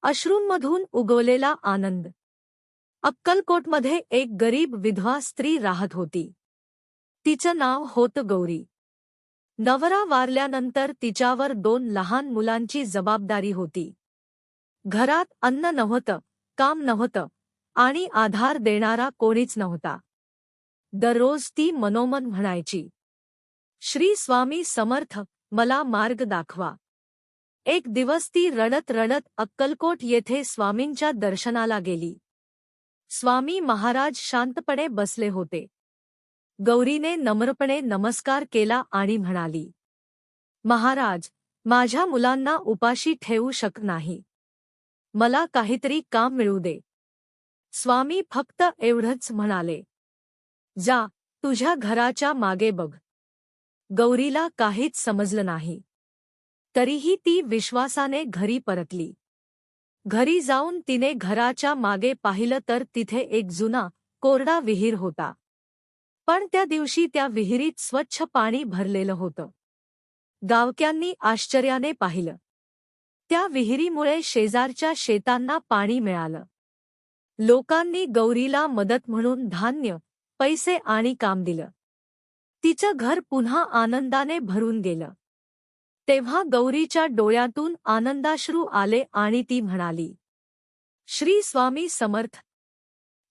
अश्रूंमधून उगवलेला आनंद. अक्कलकोटमध्ये एक गरीब विधवा स्त्री राहत होती. तिचं नाव होतं गौरी. नवरा वारल्यानंतर तिच्यावर 2 लहान मुलांची जबाबदारी होती. घरात अन्न नव्हतं, काम नव्हतं आणि आधार देणारा कोणीच नव्हता. दररोज ती मनोमन म्हणायची, श्री स्वामी समर्थ, मला मार्ग दाखवा. एक दिवस ती रडत रडत अक्कलकोट येथे स्वामींच्या दर्शनाला गेली. स्वामी महाराज शांतपणे बसले होते. गौरीने नम्रपणे नमस्कार केला आणि म्हणाली, महाराज, माझ्या मुलांना उपाशी ठेवू शकत नाही. मला काहीतरी काम मिळू दे. स्वामी फक्त एवढंच म्हणाले, जा, तुझ्या घराच्या मागे बघ. गौरीला काहीच समजलं नाही. तरीही ती विश्वासाने घरी परतली. घरी जाऊन तिने घराच्या मागे पाहिलं तर तिथे एक जुना, कोरडा विहीर होता. पण त्या दिवशी त्या विहिरीत स्वच्छ पाणी भरलेलं होतं. गावक्यांनी आश्चर्याने पाहिलं. त्या विहिरीमुळे शेजारच्या शेतांना पाणी मिळालं. लोकांनी गौरीला मदत म्हणून धान्य, पैसे आणि काम दिलं. तिचं घर पुन्हा आनंदाने भरून गेलं. तेव्हा गौरीच्या डोळ्यातून आनंदाश्रू आले आणि ती म्हणाली, श्री स्वामी समर्थ.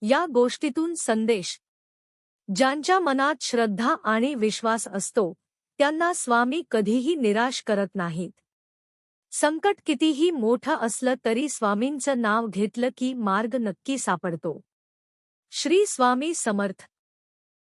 या गोष्टीतून संदेश: ज्यांच्या मनात श्रद्धा आणि विश्वास असतो त्यांना स्वामी कधीही निराश करत नाहीत. संकट कितीही मोठं असलं तरी स्वामींचं नाव घेतलं की मार्ग नक्की सापडतो. श्री स्वामी समर्थ.